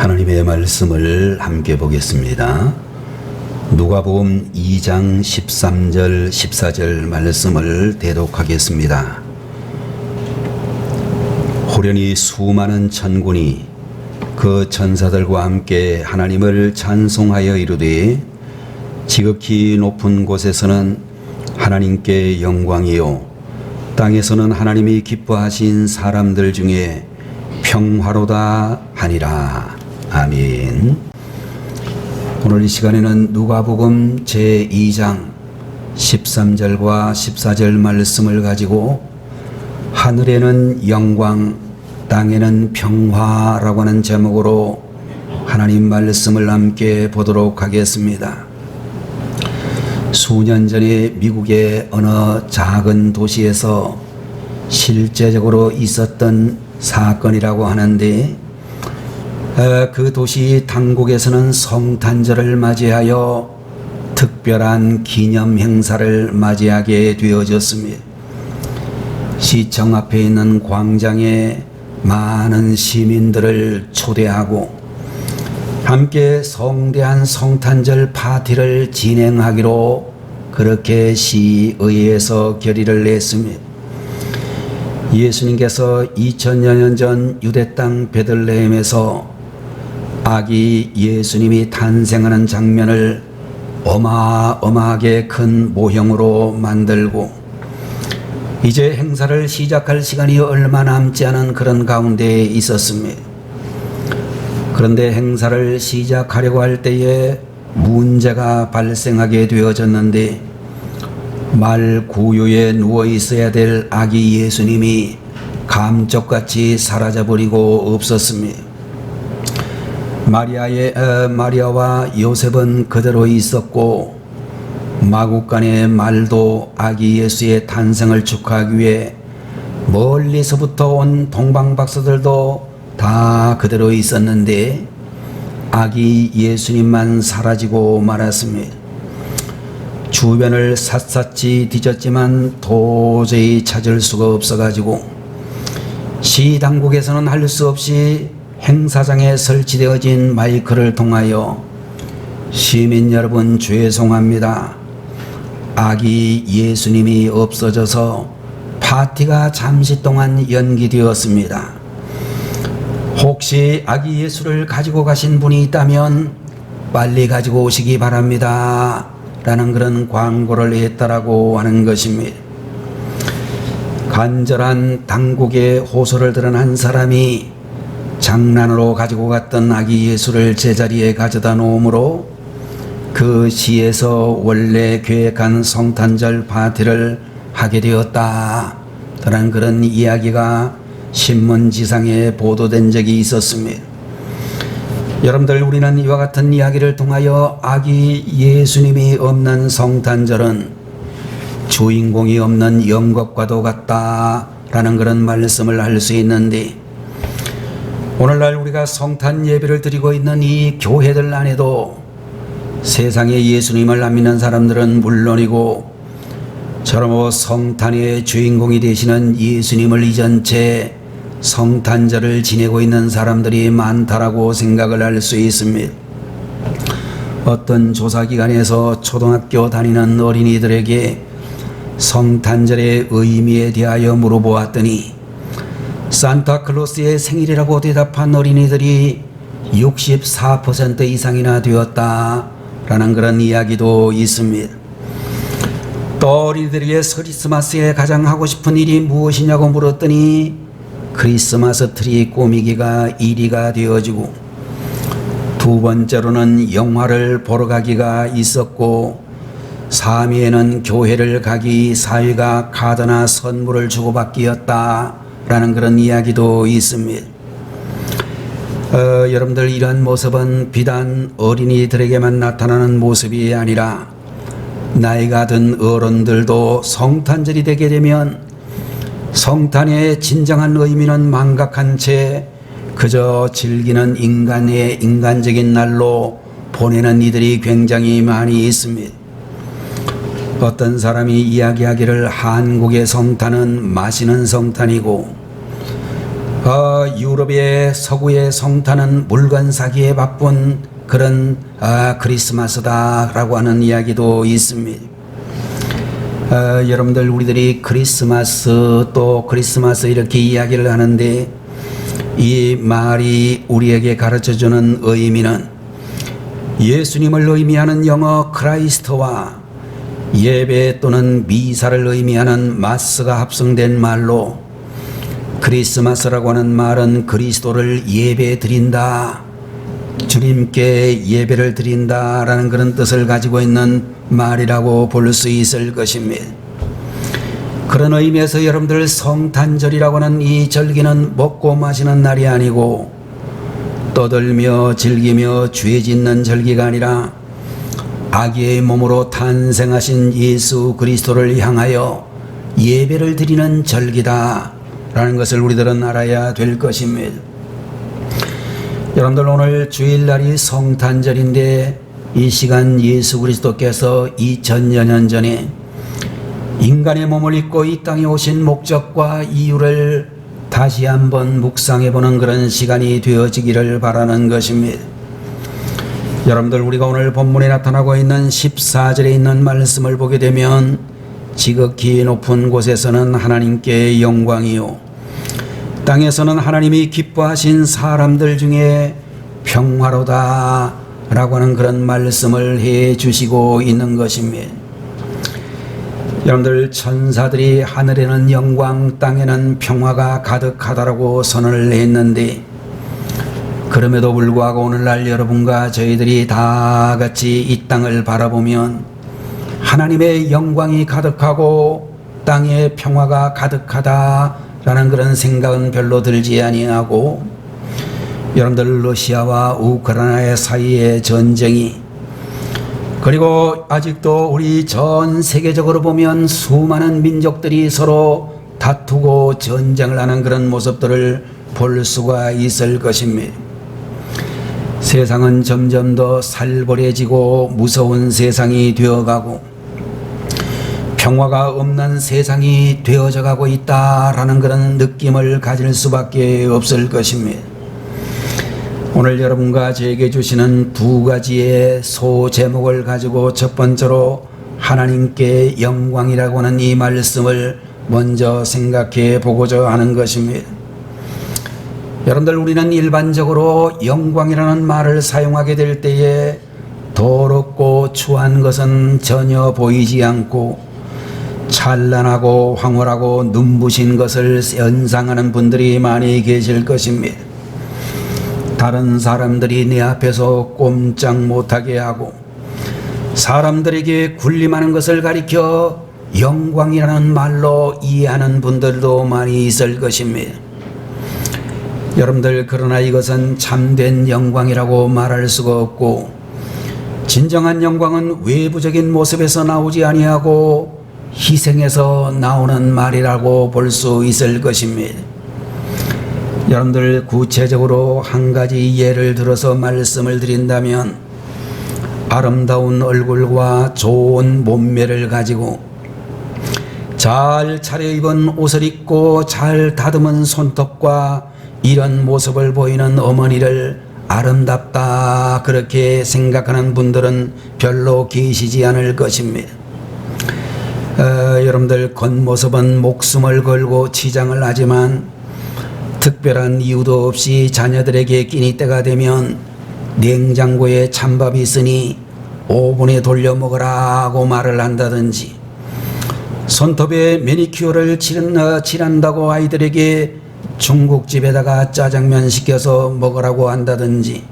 하나님의 말씀을 함께 보겠습니다. 누가복음 2장 13절 14절 말씀을 대독하겠습니다. 호련히 수많은 천군이 그 천사들과 함께 하나님을 찬송하여 이르되 지극히 높은 곳에서는 하나님께 영광이요 땅에서는 하나님이 기뻐하신 사람들 중에 평화로다 하니라. 아멘. 오늘 이 시간에는 누가복음 제2장 13절과 14절 말씀을 가지고 하늘에는 영광, 땅에는 평화라고 하는 제목으로 하나님 말씀을 함께 보도록 하겠습니다. 수년 전에 미국의 어느 작은 도시에서 실제적으로 있었던 사건이라고 하는데, 그 도시 당국에서는 성탄절을 맞이하여 특별한 기념 행사를 맞이하게 되어졌습니다. 시청 앞에 있는 광장에 많은 시민들을 초대하고 함께 성대한 성탄절 파티를 진행하기로 그렇게 시의회에서 결의를 냈습니다. 예수님께서 2000여 년 전 유대 땅 베들레헴에서 아기 예수님이 탄생하는 장면을 어마어마하게 큰 모형으로 만들고 이제 행사를 시작할 시간이 얼마 남지 않은 그런 가운데에 있었습니다. 그런데 행사를 시작하려고 할 때에 문제가 발생하게 되어졌는데, 말 구유에 누워 있어야 될 아기 예수님이 감쪽같이 사라져버리고 없었습니다. 마리아와 요셉은 그대로 있었고, 마국간의 말도 아기 예수의 탄생을 축하하기 위해 멀리서부터 온 동방박사들도 다 그대로 있었는데 아기 예수님만 사라지고 말았습니다. 주변을 샅샅이 뒤졌지만 도저히 찾을 수가 없어가지고 시 당국에서는 할 수 없이 행사장에 설치되어진 마이크를 통하여 시민 여러분 죄송합니다. 아기 예수님이 없어져서 파티가 잠시 동안 연기되었습니다. 혹시 아기 예수를 가지고 가신 분이 있다면 빨리 가지고 오시기 바랍니다. 라는 그런 광고를 했다라고 하는 것입니다. 간절한 당국의 호소를 들은 한 사람이 장난으로 가지고 갔던 아기 예수를 제자리에 가져다 놓으므로 그 시에서 원래 계획한 성탄절 파티를 하게 되었다. 라는 그런 이야기가 신문지상에 보도된 적이 있었습니다. 여러분들, 우리는 이와 같은 이야기를 통하여 아기 예수님이 없는 성탄절은 주인공이 없는 연극과도 같다라는 그런 말씀을 할 수 있는데, 오늘날 우리가 성탄 예배를 드리고 있는 이 교회들 안에도 세상에 예수님을 안 믿는 사람들은 물론이고 저러므로 성탄의 주인공이 되시는 예수님을 잊은 채 성탄절을 지내고 있는 사람들이 많다라고 생각을 할 수 있습니다. 어떤 조사기관에서 초등학교 다니는 어린이들에게 성탄절의 의미에 대하여 물어보았더니 산타클로스의 생일이라고 대답한 어린이들이 64% 이상이나 되었다라는 그런 이야기도 있습니다. 또 어린이들에게 크리스마스에 가장 하고 싶은 일이 무엇이냐고 물었더니 크리스마스 트리 꾸미기가 1위가 되어지고, 두 번째로는 영화를 보러 가기가 있었고, 3위에는 교회를 가기, 4위가 카드나 선물을 주고받기였다라는 그런 이야기도 있습니다. 여러분들, 이러한 모습은 비단 어린이들에게만 나타나는 모습이 아니라 나이가 든 어른들도 성탄절이 되게 되면 성탄의 진정한 의미는 망각한 채 그저 즐기는 인간적인 날로 보내는 이들이 굉장히 많이 있습니다. 어떤 사람이 이야기하기를 한국의 성탄은 마시는 성탄이고 유럽의 서구의 성탄은 물건 사기에 바쁜 그런 크리스마스다라고 하는 이야기도 있습니다. 여러분들 우리들이 크리스마스 또 크리스마스 이렇게 이야기를 하는데 이 말이 우리에게 가르쳐주는 의미는 예수님을 의미하는 영어 크라이스트와 예배 또는 미사를 의미하는 마스가 합성된 말로 크리스마스라고 하는 말은 그리스도를 예배 드린다, 주님께 예배를 드린다라는 그런 뜻을 가지고 있는 말이라고 볼 수 있을 것입니다. 그런 의미에서 여러분들 성탄절이라고 하는 이 절기는 먹고 마시는 날이 아니고 떠들며 즐기며 죄 짓는 절기가 아니라 아기의 몸으로 탄생하신 예수 그리스도를 향하여 예배를 드리는 절기다라는 것을 우리들은 알아야 될 것입니다. 여러분들 오늘 주일날이 성탄절인데 이 시간 예수 그리스도께서 2000여 년 전에 인간의 몸을 입고 이 땅에 오신 목적과 이유를 다시 한번 묵상해보는 그런 시간이 되어지기를 바라는 것입니다. 여러분들 우리가 오늘 본문에 나타나고 있는 14절에 있는 말씀을 보게 되면 지극히 높은 곳에서는 하나님께 영광이요 땅에서는 하나님이 기뻐하신 사람들 중에 평화로다 라고 하는 그런 말씀을 해 주시고 있는 것입니다. 여러분들 천사들이 하늘에는 영광 땅에는 평화가 가득하다라고 선언을 했는데 그럼에도 불구하고 오늘날 여러분과 저희들이 다 같이 이 땅을 바라보면 하나님의 영광이 가득하고 땅에 평화가 가득하다라는 그런 생각은 별로 들지 아니하고 여러분들 러시아와 우크라이나 사이의 전쟁이 그리고 아직도 우리 전 세계적으로 보면 수많은 민족들이 서로 다투고 전쟁을 하는 그런 모습들을 볼 수가 있을 것입니다. 세상은 점점 더 살벌해지고 무서운 세상이 되어가고 평화가 없는 세상이 되어져 가고 있다라는 그런 느낌을 가질 수밖에 없을 것입니다. 오늘 여러분과 저에게 주시는 두 가지의 소제목을 가지고 첫 번째로 하나님께 영광이라고 하는 이 말씀을 먼저 생각해 보고자 하는 것입니다. 여러분들 우리는 일반적으로 영광이라는 말을 사용하게 될 때에 더럽고 추한 것은 전혀 보이지 않고 찬란하고 황홀하고 눈부신 것을 연상하는 분들이 많이 계실 것입니다. 다른 사람들이 내 앞에서 꼼짝 못하게 하고 사람들에게 군림하는 것을 가리켜 영광이라는 말로 이해하는 분들도 많이 있을 것입니다. 여러분들 그러나 이것은 참된 영광이라고 말할 수가 없고 진정한 영광은 외부적인 모습에서 나오지 아니하고 희생에서 나오는 말이라고 볼 수 있을 것입니다. 여러분들 구체적으로 한 가지 예를 들어서 말씀을 드린다면 아름다운 얼굴과 좋은 몸매를 가지고 잘 차려입은 옷을 입고 잘 다듬은 손톱과 이런 모습을 보이는 어머니를 아름답다 그렇게 생각하는 분들은 별로 계시지 않을 것입니다. 여러분들 겉모습은 목숨을 걸고 치장을 하지만 특별한 이유도 없이 자녀들에게 끼니 때가 되면 냉장고에 찬밥이 있으니 오븐에 돌려 먹으라고 말을 한다든지 손톱에 매니큐어를 칠한다고 아이들에게 중국집에다가 짜장면 시켜서 먹으라고 한다든지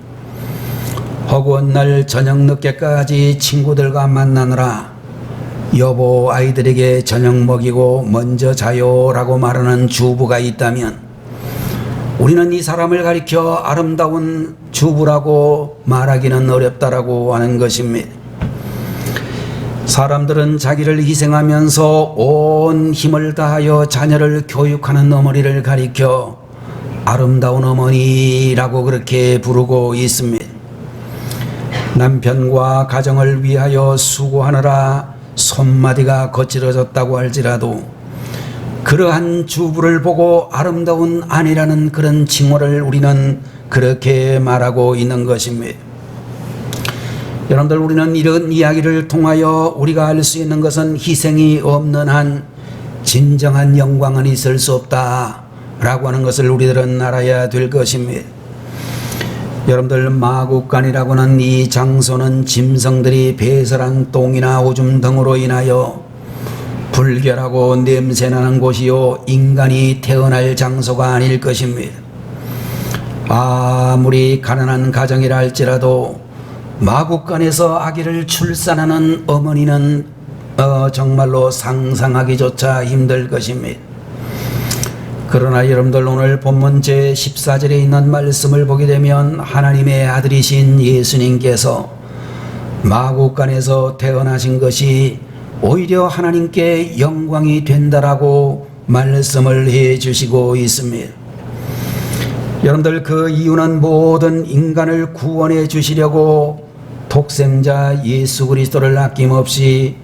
허구한 날 저녁 늦게까지 친구들과 만나느라 여보 아이들에게 저녁 먹이고 먼저 자요 라고 말하는 주부가 있다면 우리는 이 사람을 가리켜 아름다운 주부라고 말하기는 어렵다라고 하는 것입니다. 사람들은 자기를 희생하면서 온 힘을 다하여 자녀를 교육하는 어머니를 가리켜 아름다운 어머니라고 그렇게 부르고 있습니다. 남편과 가정을 위하여 수고하느라 손마디가 거칠어졌다고 할지라도 그러한 주부를 보고 아름다운 아내라는 그런 칭호를 우리는 그렇게 말하고 있는 것입니다. 여러분들, 우리는 이런 이야기를 통하여 우리가 알 수 있는 것은 희생이 없는 한 진정한 영광은 있을 수 없다라고 하는 것을 우리들은 알아야 될 것입니다. 여러분들, 마국간이라고 하는 이 장소는 짐승들이 배설한 똥이나 오줌 등으로 인하여 불결하고 냄새나는 곳이요 인간이 태어날 장소가 아닐 것입니다. 아무리 가난한 가정이라 할지라도 마국간에서 아기를 출산하는 어머니는 정말로 상상하기조차 힘들 것입니다. 그러나 여러분들, 오늘 본문 제14절에 있는 말씀을 보게 되면 하나님의 아들이신 예수님께서 마국간에서 태어나신 것이 오히려 하나님께 영광이 된다라고 말씀을 해 주시고 있습니다. 여러분들, 그 이유는 모든 인간을 구원해 주시려고 독생자 예수 그리스도를 아낌없이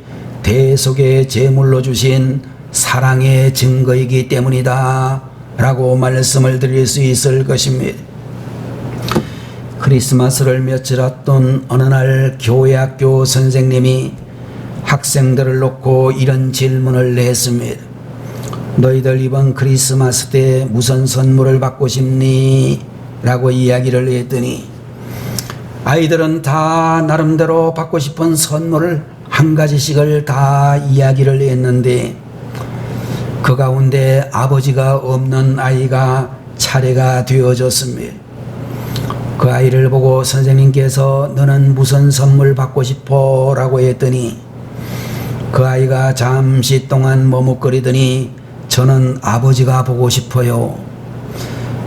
대속의 제물로 주신 사랑의 증거이기 때문이다 라고 말씀을 드릴 수 있을 것입니다. 크리스마스를 며칠 앞둔 어느 날 교회 학교 선생님이 학생들을 놓고 이런 질문을 했습니다. 너희들 이번 크리스마스 때 무슨 선물을 받고 싶니? 라고 이야기를 했더니 아이들은 다 나름대로 받고 싶은 선물을 한 가지씩을 다 이야기를 했는데 그 가운데 아버지가 없는 아이가 차례가 되어졌습니다. 그 아이를 보고 선생님께서 너는 무슨 선물 받고 싶어? 라고 했더니 그 아이가 잠시 동안 머뭇거리더니 저는 아버지가 보고 싶어요.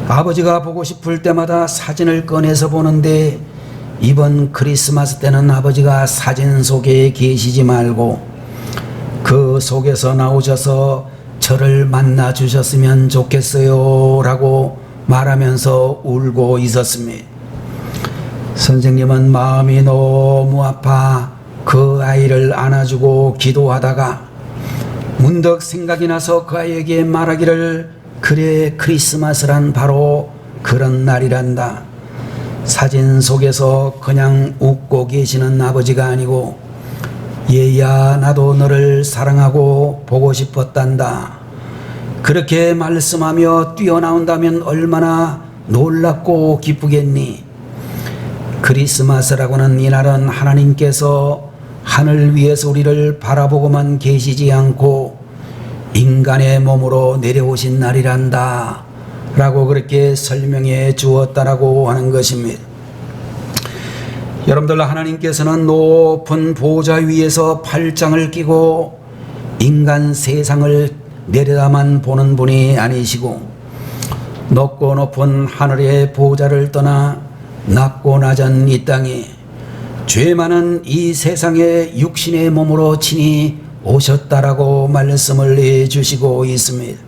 아버지가 보고 싶을 때마다 사진을 꺼내서 보는데 이번 크리스마스 때는 아버지가 사진 속에 계시지 말고 그 속에서 나오셔서 저를 만나 주셨으면 좋겠어요 라고 말하면서 울고 있었습니다. 선생님은 마음이 너무 아파 그 아이를 안아주고 기도하다가 문득 생각이 나서 그 아이에게 말하기를 그래, 크리스마스란 바로 그런 날이란다. 사진 속에서 그냥 웃고 계시는 아버지가 아니고 얘야 나도 너를 사랑하고 보고 싶었단다. 그렇게 말씀하며 뛰어나온다면 얼마나 놀랍고 기쁘겠니? 크리스마스라고는 이날은 하나님께서 하늘 위에서 우리를 바라보고만 계시지 않고 인간의 몸으로 내려오신 날이란다 라고 그렇게 설명해 주었다라고 하는 것입니다. 여러분들, 하나님께서는 높은 보좌 위에서 팔짱을 끼고 인간 세상을 내려다만 보는 분이 아니시고 높고 높은 하늘의 보좌를 떠나 낮고 낮은 이 땅에 죄 많은 이 세상에 육신의 몸으로 친히 오셨다라고 말씀을 해주시고 있습니다.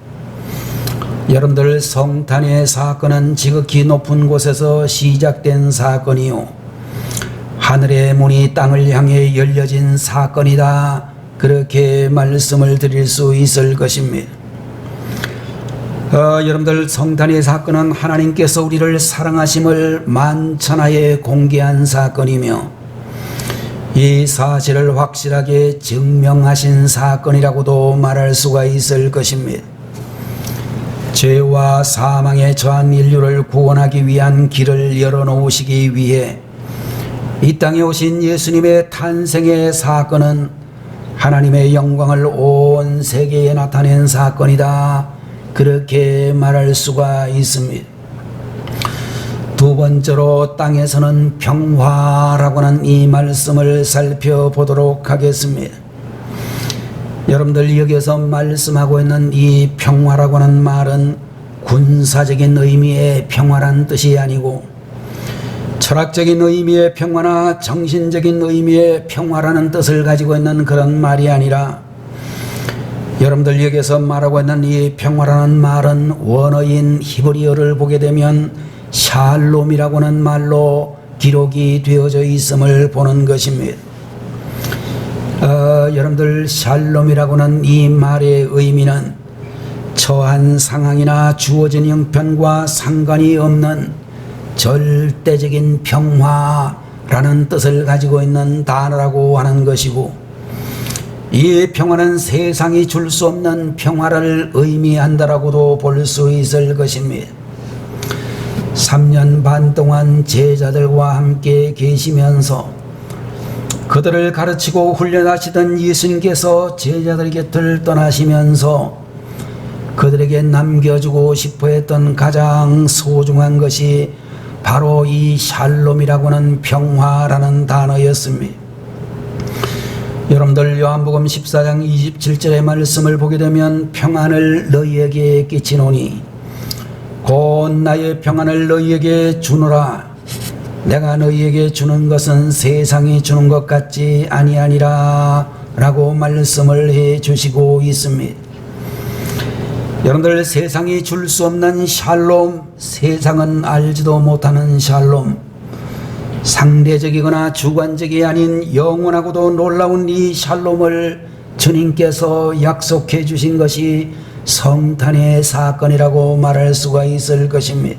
여러분들, 성탄의 사건은 지극히 높은 곳에서 시작된 사건이요 하늘의 문이 땅을 향해 열려진 사건이다, 그렇게 말씀을 드릴 수 있을 것입니다. 여러분들, 성탄의 사건은 하나님께서 우리를 사랑하심을 만천하에 공개한 사건이며 이 사실을 확실하게 증명하신 사건이라고도 말할 수가 있을 것입니다. 죄와 사망에 처한 인류를 구원하기 위한 길을 열어놓으시기 위해 이 땅에 오신 예수님의 탄생의 사건은 하나님의 영광을 온 세계에 나타낸 사건이다, 그렇게 말할 수가 있습니다. 두 번째로 땅에서는 평화라고 하는 이 말씀을 살펴보도록 하겠습니다. 여러분들, 여기서 말씀하고 있는 이 평화라고 하는 말은 군사적인 의미의 평화란 뜻이 아니고 철학적인 의미의 평화나 정신적인 의미의 평화라는 뜻을 가지고 있는 그런 말이 아니라 여러분들, 여기서 말하고 있는 이 평화라는 말은 원어인 히브리어를 보게 되면 샬롬이라고 하는 말로 기록이 되어져 있음을 보는 것입니다. 여러분들, 샬롬이라고 하는 이 말의 의미는 처한 상황이나 주어진 형편과 상관이 없는 절대적인 평화라는 뜻을 가지고 있는 단어라고 하는 것이고, 이 평화는 세상이 줄 수 없는 평화를 의미한다라고도 볼 수 있을 것입니다. 3년 반 동안 제자들과 함께 계시면서 그들을 가르치고 훈련하시던 예수님께서 제자들 곁을 떠나시면서 그들에게 남겨주고 싶어 했던 가장 소중한 것이 바로 이 샬롬이라고 하는 평화라는 단어였습니다. 여러분들 요한복음 14장 27절의 말씀을 보게 되면 평안을 너희에게 끼치노니 곧 나의 평안을 너희에게 주노라. 내가 너희에게 주는 것은 세상이 주는 것 같지 아니하니라 라고 말씀을 해 주시고 있습니다. 여러분들, 세상이 줄 수 없는 샬롬, 세상은 알지도 못하는 샬롬, 상대적이거나 주관적이 아닌 영원하고도 놀라운 이 샬롬을 주님께서 약속해 주신 것이 성탄의 사건이라고 말할 수가 있을 것입니다.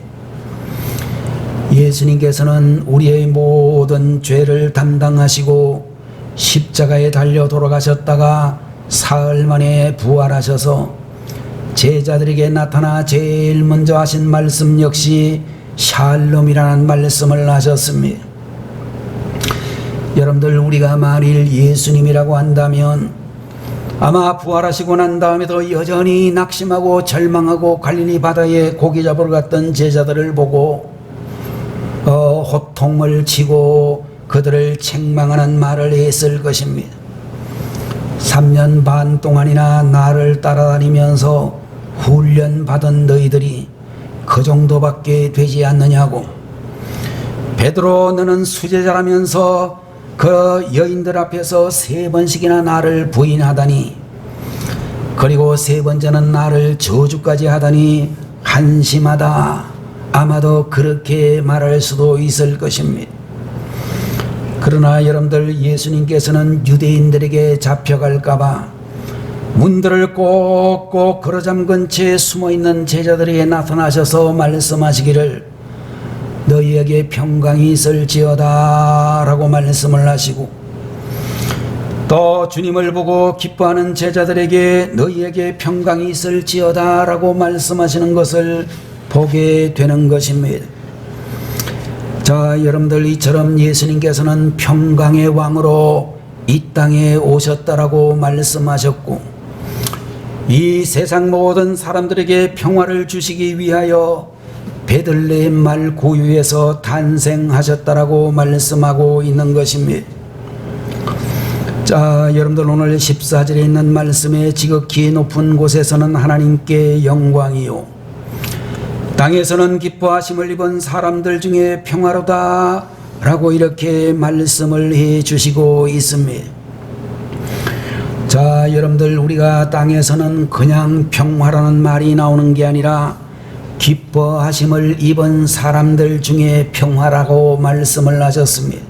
예수님께서는 우리의 모든 죄를 담당하시고 십자가에 달려 돌아가셨다가 사흘 만에 부활하셔서 제자들에게 나타나 제일 먼저 하신 말씀 역시 샬롬이라는 말씀을 하셨습니다. 여러분들, 우리가 만일 예수님이라고 한다면 아마 부활하시고 난 다음에도 여전히 낙심하고 절망하고 갈릴리 바다에 고기 잡으러 갔던 제자들을 보고 호통을 치고 그들을 책망하는 말을 했을 것입니다. 3년 반 동안이나 나를 따라다니면서 훈련받은 너희들이 그 정도밖에 되지 않느냐고. 베드로, 너는 수제자라면서 그 여인들 앞에서 3번씩이나 나를 부인하다니, 그리고 3번째는 나를 저주까지 하다니 한심하다. 아마도 그렇게 말할 수도 있을 것입니다. 그러나 여러분들, 예수님께서는 유대인들에게 잡혀갈까봐 문들을 꼭꼭 걸어잠근 채 숨어있는 제자들에게 나타나셔서 말씀하시기를 너희에게 평강이 있을지어다 라고 말씀을 하시고, 또 주님을 보고 기뻐하는 제자들에게 너희에게 평강이 있을지어다 라고 말씀하시는 것을 보게 되는 것입니다. 자, 여러분들, 이처럼 예수님께서는 평강의 왕으로 이 땅에 오셨다라고 말씀하셨고, 이 세상 모든 사람들에게 평화를 주시기 위하여 베들레헴 말 고유에서 탄생하셨다라고 말씀하고 있는 것입니다. 자, 여러분들, 오늘 14절에 있는 말씀에 지극히 높은 곳에서는 하나님께 영광이요 땅에서는 기뻐하심을 입은 사람들 중에 평화로다 라고 이렇게 말씀을 해 주시고 있습니다. 자, 여러분들, 우리가 땅에서는 그냥 평화라는 말이 나오는 게 아니라 기뻐하심을 입은 사람들 중에 평화라고 말씀을 하셨습니다.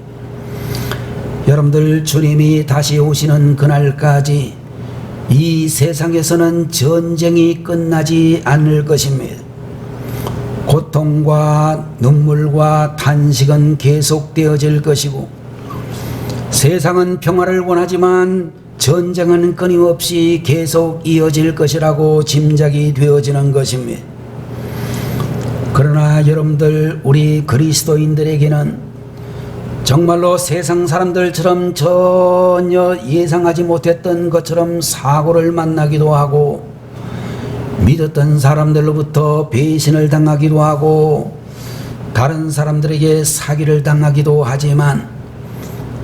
여러분들, 주님이 다시 오시는 그날까지 이 세상에서는 전쟁이 끝나지 않을 것입니다. 고통과 눈물과 탄식은 계속되어질 것이고, 세상은 평화를 원하지만 전쟁은 끊임없이 계속 이어질 것이라고 짐작이 되어지는 것입니다. 그러나 여러분들, 우리 그리스도인들에게는 정말로 세상 사람들처럼 전혀 예상하지 못했던 것처럼 사고를 만나기도 하고, 믿었던 사람들로부터 배신을 당하기도 하고, 다른 사람들에게 사기를 당하기도 하지만,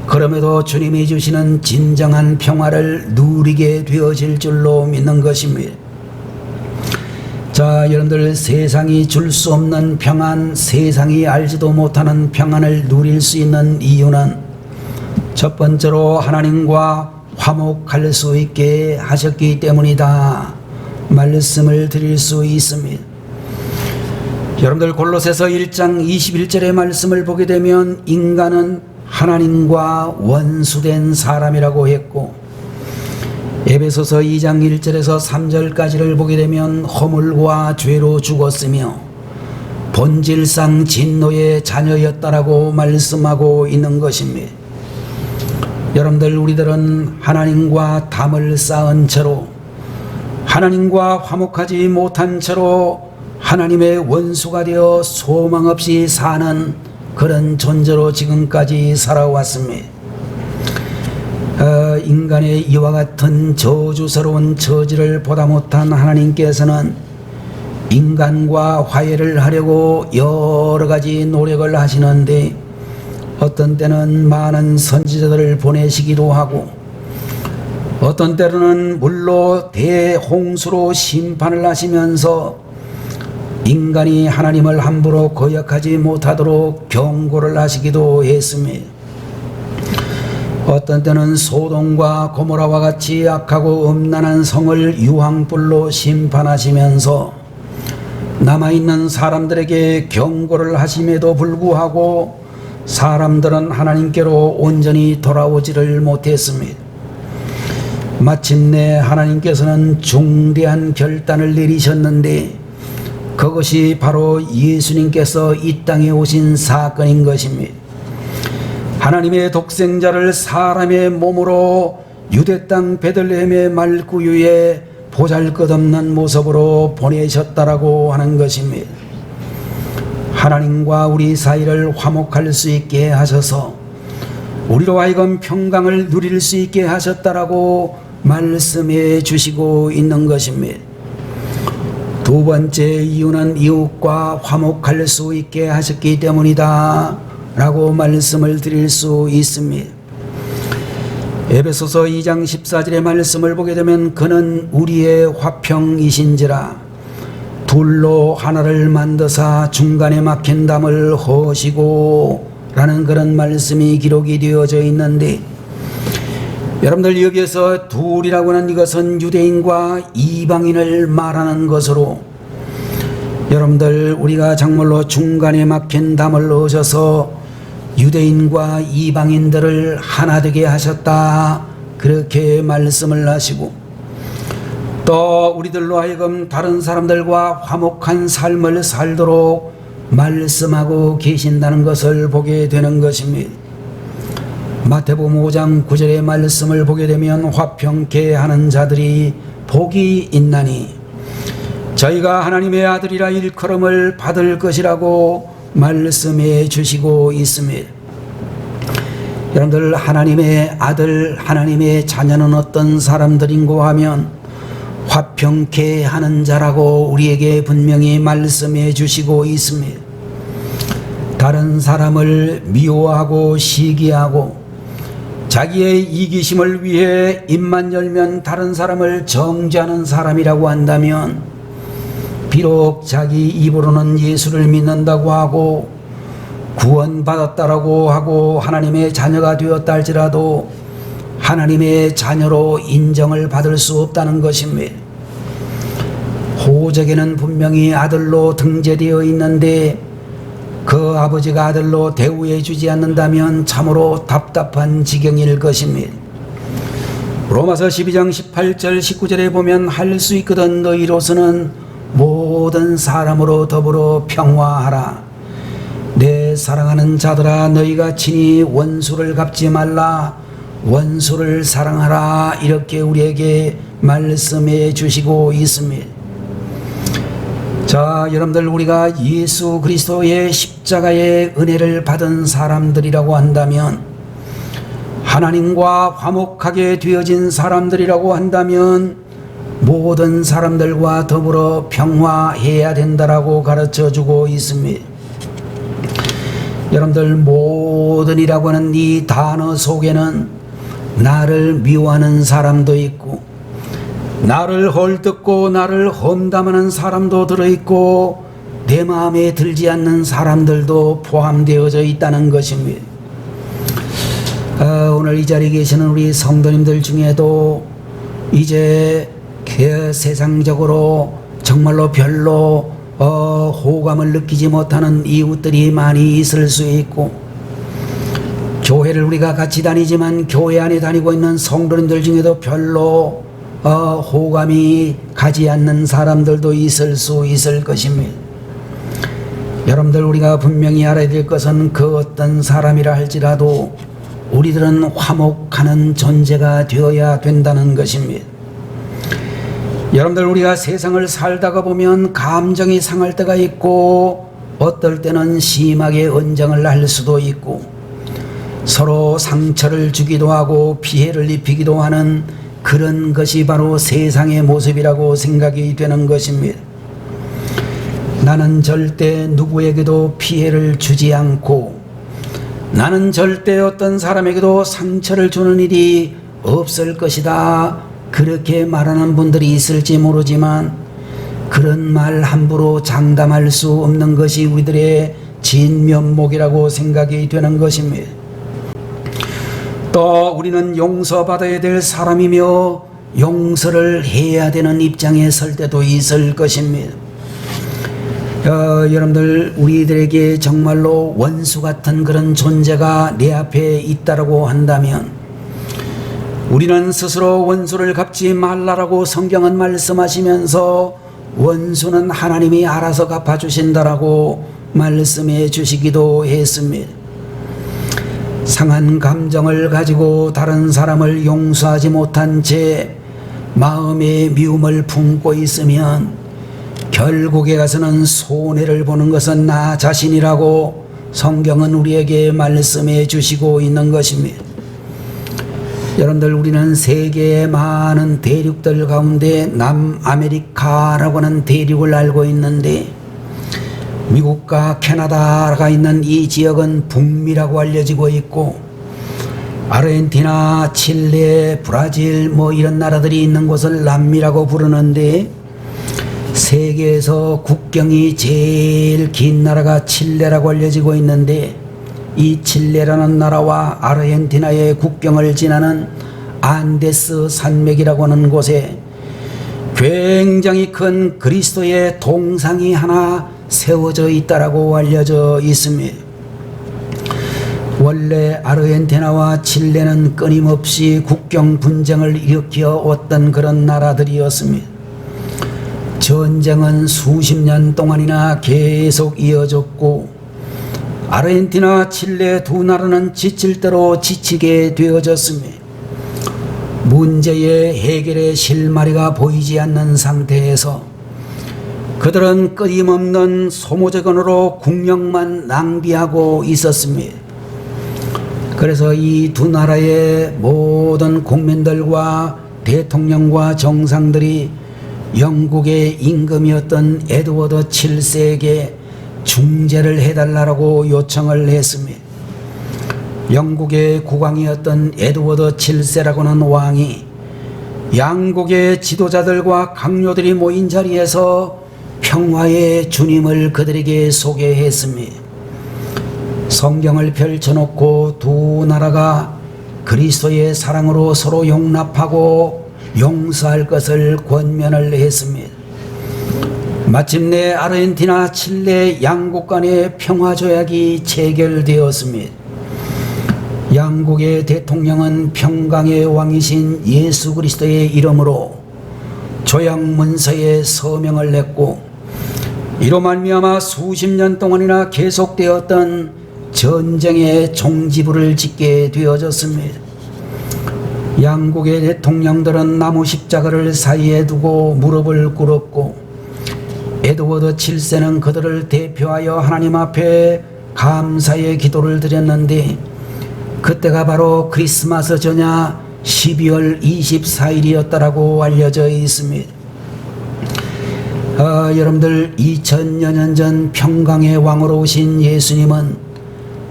그럼에도 주님이 주시는 진정한 평화를 누리게 되어질 줄로 믿는 것입니다. 자, 여러분들, 세상이 줄 수 없는 평안, 세상이 알지도 못하는 평안을 누릴 수 있는 이유는 첫 번째로 하나님과 화목할 수 있게 하셨기 때문이다 말씀을 드릴 수 있습니다. 여러분들, 골로새서 1장 21절의 말씀을 보게 되면 인간은 하나님과 원수된 사람이라고 했고, 에베소서 2장 1절에서 3절까지를 보게 되면 허물과 죄로 죽었으며 본질상 진노의 자녀였다라고 말씀하고 있는 것입니다. 여러분들, 우리들은 하나님과 담을 쌓은 채로, 하나님과 화목하지 못한 채로 하나님의 원수가 되어 소망 없이 사는 그런 존재로 지금까지 살아왔습니다. 인간의 이와 같은 저주스러운 처지를 보다 못한 하나님께서는 인간과 화해를 하려고 여러 가지 노력을 하시는데, 어떤 때는 많은 선지자들을 보내시기도 하고, 어떤 때로는 물로 대홍수로 심판을 하시면서 인간이 하나님을 함부로 거역하지 못하도록 경고를 하시기도 했습니다. 어떤 때는 소돔과 고모라와 같이 악하고 음란한 성을 유황불로 심판하시면서 남아있는 사람들에게 경고를 하심에도 불구하고 사람들은 하나님께로 온전히 돌아오지를 못했습니다. 마침내 하나님께서는 중대한 결단을 내리셨는데, 그것이 바로 예수님께서 이 땅에 오신 사건인 것입니다. 하나님의 독생자를 사람의 몸으로 유대 땅 베들레헴의 말구유에 보잘것없는 모습으로 보내셨다라고 하는 것입니다. 하나님과 우리 사이를 화목할 수 있게 하셔서 우리로 하여금 평강을 누릴 수 있게 하셨다라고 말씀해 주시고 있는 것입니다. 두 번째 이유는 이웃과 화목할 수 있게 하셨기 때문이다 라고 말씀을 드릴 수 있습니다. 에베소서 2장 14절의 말씀을 보게 되면 그는 우리의 화평이신지라 둘로 하나를 만드사 중간에 막힌 담을 허시고 라는 그런 말씀이 기록이 되어져 있는데, 여러분들, 여기에서 둘이라고 하는 이것은 유대인과 이방인을 말하는 것으로, 여러분들, 우리가 정말로 중간에 막힌 담을 넣으셔서 유대인과 이방인들을 하나 되게 하셨다, 그렇게 말씀을 하시고, 또 우리들로 하여금 다른 사람들과 화목한 삶을 살도록 말씀하고 계신다는 것을 보게 되는 것입니다. 마태복음 5장 9절의 말씀을 보게 되면 화평케 하는 자들이 복이 있나니 저희가 하나님의 아들이라 일컬음을 받을 것이라고 말씀해 주시고 있습니다. 여러분들, 하나님의 아들, 하나님의 자녀는 어떤 사람들인고 하면 화평케 하는 자라고 우리에게 분명히 말씀해 주시고 있습니다. 다른 사람을 미워하고 시기하고 자기의 이기심을 위해 입만 열면 다른 사람을 정죄하는 사람이라고 한다면, 비록 자기 입으로는 예수를 믿는다고 하고 구원받았다라고 하고 하나님의 자녀가 되었다 할지라도 하나님의 자녀로 인정을 받을 수 없다는 것입니다. 호적에는 분명히 아들로 등재되어 있는데 그 아버지가 아들로 대우해 주지 않는다면 참으로 답답한 지경일 것입니다. 로마서 12장 18절 19절에 보면 할 수 있거든 너희로서는 모든 사람으로 더불어 평화하라. 내 사랑하는 자들아, 너희가 친히 원수를 갚지 말라. 원수를 사랑하라. 이렇게 우리에게 말씀해 주시고 있습니다. 자, 여러분들, 우리가 예수 그리스도의 십자가의 은혜를 받은 사람들이라고 한다면, 하나님과 화목하게 되어진 사람들이라고 한다면 모든 사람들과 더불어 평화해야 된다라고 가르쳐주고 있습니다. 여러분들, 모든이라고 하는 이 단어 속에는 나를 미워하는 사람도 있고 나를 헐뜯고 나를 험담하는 사람도 들어있고 내 마음에 들지 않는 사람들도 포함되어져 있다는 것입니다. 오늘 이 자리에 계시는 우리 성도님들 중에도 이제 세상적으로 정말로 별로 호감을 느끼지 못하는 이웃들이 많이 있을 수 있고, 교회를 우리가 같이 다니지만 교회 안에 다니고 있는 성도님들 중에도 별로 호감이 가지 않는 사람들도 있을 수 있을 것입니다. 여러분들, 우리가 분명히 알아야 될 것은 그 어떤 사람이라 할지라도 우리들은 화목하는 존재가 되어야 된다는 것입니다. 여러분들, 우리가 세상을 살다가 보면 감정이 상할 때가 있고 어떨 때는 심하게 언쟁을 할 수도 있고 서로 상처를 주기도 하고 피해를 입히기도 하는 그런 것이 바로 세상의 모습이라고 생각이 되는 것입니다. 나는 절대 누구에게도 피해를 주지 않고 나는 절대 어떤 사람에게도 상처를 주는 일이 없을 것이다, 그렇게 말하는 분들이 있을지 모르지만 그런 말 함부로 장담할 수 없는 것이 우리들의 진면목이라고 생각이 되는 것입니다. 또 우리는 용서받아야 될 사람이며 용서를 해야 되는 입장에 설 때도 있을 것입니다. 여러분들, 우리들에게 정말로 원수 같은 그런 존재가 내 앞에 있다라고 한다면 우리는 스스로 원수를 갚지 말라라고 성경은 말씀하시면서 원수는 하나님이 알아서 갚아주신다라고 말씀해 주시기도 했습니다. 상한 감정을 가지고 다른 사람을 용서하지 못한 채 마음의 미움을 품고 있으면 결국에 가서는 손해를 보는 것은 나 자신이라고 성경은 우리에게 말씀해 주시고 있는 것입니다. 여러분들, 우리는 세계의 많은 대륙들 가운데 남아메리카라고 하는 대륙을 알고 있는데 미국과 캐나다가 있는 이 지역은 북미라고 알려지고 있고 아르헨티나, 칠레, 브라질 이런 나라들이 있는 곳을 남미라고 부르는데 세계에서 국경이 제일 긴 나라가 칠레라고 알려지고 있는데 이 칠레라는 나라와 아르헨티나의 국경을 지나는 안데스 산맥이라고 하는 곳에 굉장히 큰 그리스도의 동상이 하나 세워져 있다라고 알려져 있습니다. 원래 아르헨티나와 칠레는 끊임없이 국경 분쟁을 일으켜 왔던 그런 나라들이었습니다. 전쟁은 수십 년 동안이나 계속 이어졌고 아르헨티나, 칠레 두 나라는 지칠 대로 지치게 되어졌습니다. 문제의 해결의 실마리가 보이지 않는 상태에서 그들은 끊임없는 소모적으로 국력만 낭비하고 있었습니다. 그래서 이 두 나라의 모든 국민들과 대통령과 정상들이 영국의 임금이었던 에드워드 7세에게 중재를 해달라고 요청을 했습니다. 영국의 국왕이었던 에드워드 7세라고는 왕이 양국의 지도자들과 강요들이 모인 자리에서 평화의 주님을 그들에게 소개했습니다. 성경을 펼쳐놓고 두 나라가 그리스도의 사랑으로 서로 용납하고 용서할 것을 권면을 했습니다. 마침내 아르헨티나, 칠레 양국 간의 평화조약이 체결되었습니다. 양국의 대통령은 평강의 왕이신 예수 그리스도의 이름으로 조약문서에 서명을 했고 이로 말미암아 수십 년 동안이나 계속되었던 전쟁의 종지부를 짓게 되어졌습니다. 양국의 대통령들은 나무 십자가를 사이에 두고 무릎을 꿇었고 에드워드 7세는 그들을 대표하여 하나님 앞에 감사의 기도를 드렸는데 그때가 바로 크리스마스 전야 12월 24일이었다라고 알려져 있습니다. 여러분들, 2000여 년 전 평강의 왕으로 오신 예수님은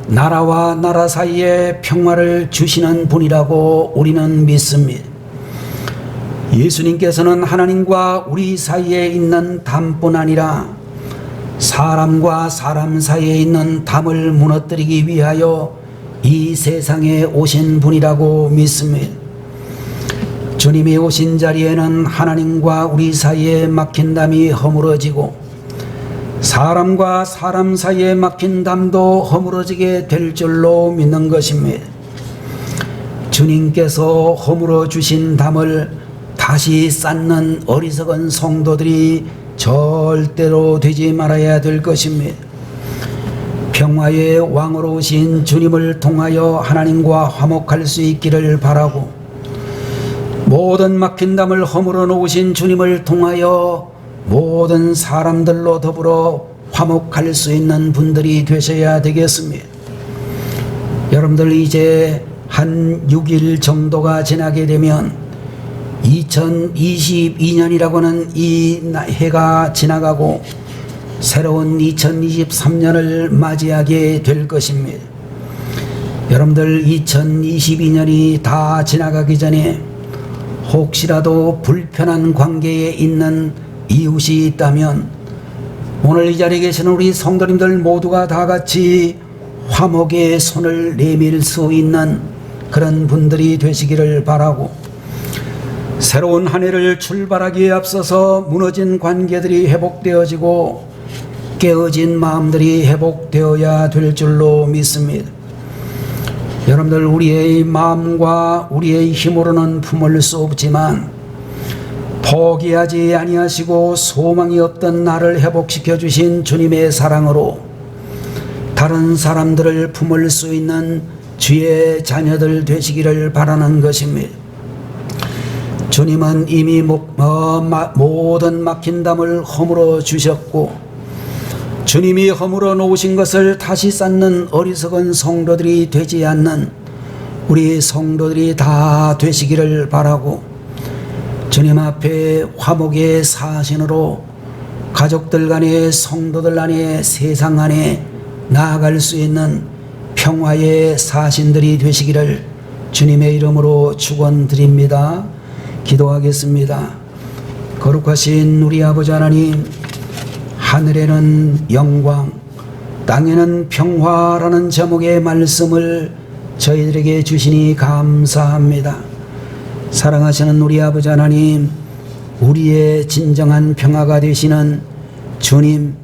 나라와 나라 사이에 평화를 주시는 분이라고 우리는 믿습니다. 예수님께서는 하나님과 우리 사이에 있는 담뿐 아니라 사람과 사람 사이에 있는 담을 무너뜨리기 위하여 이 세상에 오신 분이라고 믿습니다. 주님이 오신 자리에는 하나님과 우리 사이에 막힌 담이 허물어지고 사람과 사람 사이에 막힌 담도 허물어지게 될 줄로 믿는 것입니다. 주님께서 허물어 주신 담을 다시 쌓는 어리석은 성도들이 절대로 되지 말아야 될 것입니다. 평화의 왕으로 오신 주님을 통하여 하나님과 화목할 수 있기를 바라고, 모든 막힌 담을 허물어 놓으신 주님을 통하여 모든 사람들로 더불어 화목할 수 있는 분들이 되셔야 되겠습니다. 여러분들, 이제 한 6일 정도가 지나게 되면 2022년이라고 하는 이 해가 지나가고 새로운 2023년을 맞이하게 될 것입니다. 여러분들, 2022년이 다 지나가기 전에 혹시라도 불편한 관계에 있는 이웃이 있다면 오늘 이 자리에 계시는 우리 성도님들 모두가 다 같이 화목의 손을 내밀 수 있는 그런 분들이 되시기를 바라고, 새로운 한 해를 출발하기에 앞서서 무너진 관계들이 회복되어지고 깨어진 마음들이 회복되어야 될 줄로 믿습니다. 여러분들, 우리의 마음과 우리의 힘으로는 품을 수 없지만 포기하지 아니하시고 소망이 없던 나를 회복시켜 주신 주님의 사랑으로 다른 사람들을 품을 수 있는 주의 자녀들 되시기를 바라는 것입니다. 주님은 이미 모든 막힌 담을 허물어 주셨고, 주님이 허물어 놓으신 것을 다시 쌓는 어리석은 성도들이 되지 않는 우리 성도들이 다 되시기를 바라고, 주님 앞에 화목의 사신으로 가족들 간에, 성도들 안에, 세상 안에 나아갈 수 있는 평화의 사신들이 되시기를 주님의 이름으로 축원드립니다. 기도하겠습니다. 거룩하신 우리 아버지 하나님, 하늘에는 영광, 땅에는 평화라는 제목의 말씀을 저희들에게 주시니 감사합니다. 사랑하시는 우리 아버지 하나님, 우리의 진정한 평화가 되시는 주님,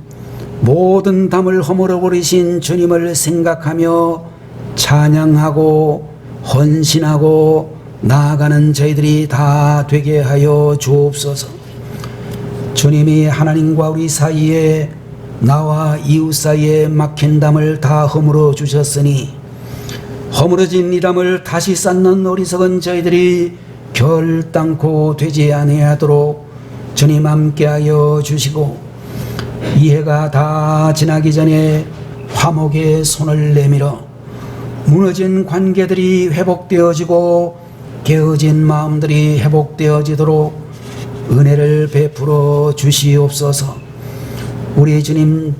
모든 담을 허물어 버리신 주님을 생각하며 찬양하고 헌신하고 나아가는 저희들이 다 되게 하여 주옵소서. 주님이 하나님과 우리 사이에, 나와 이웃 사이에 막힌 담을 다 허물어 주셨으니 허물어진 이 담을 다시 쌓는 어리석은 저희들이 결단코 되지 아니하도록 주님 함께하여 주시고, 이 해가 다 지나기 전에 화목의 손을 내밀어 무너진 관계들이 회복되어지고 깨어진 마음들이 회복되어지도록 은혜를 베풀어 주시옵소서. 우리 주님,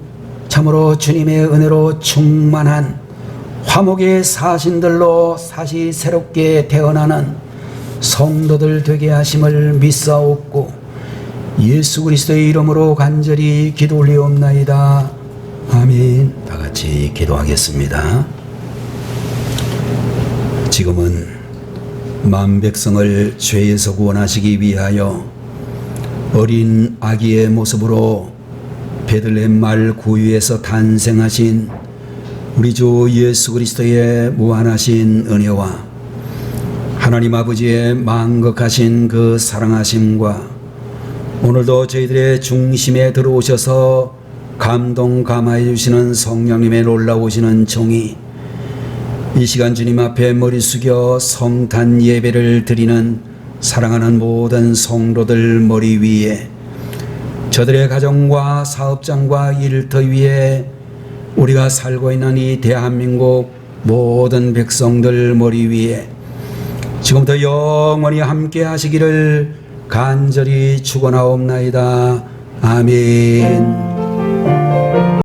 참으로 주님의 은혜로 충만한 화목의 사신들로 다시 새롭게 태어나는 성도들 되게 하심을 믿사옵고, 예수 그리스도의 이름으로 간절히 기도 올리옵나이다. 아멘. 다 같이 기도하겠습니다. 지금은 만 백성을 죄에서 구원하시기 위하여 어린 아기의 모습으로 베들레헴 마을 구유에서 탄생하신 우리 주 예수 그리스도의 무한하신 은혜와 하나님 아버지의 만극하신 그 사랑하심과 오늘도 저희들의 중심에 들어오셔서 감동 감화해 주시는 성령님의 놀라우시는 종이 이 시간 주님 앞에 머리 숙여 성탄 예배를 드리는 사랑하는 모든 성도들 머리 위에, 저들의 가정과 사업장과 일터 위에, 우리가 살고 있는 이 대한민국 모든 백성들 머리 위에 지금부터 영원히 함께 하시기를 간절히 축원하옵나이다. 아멘.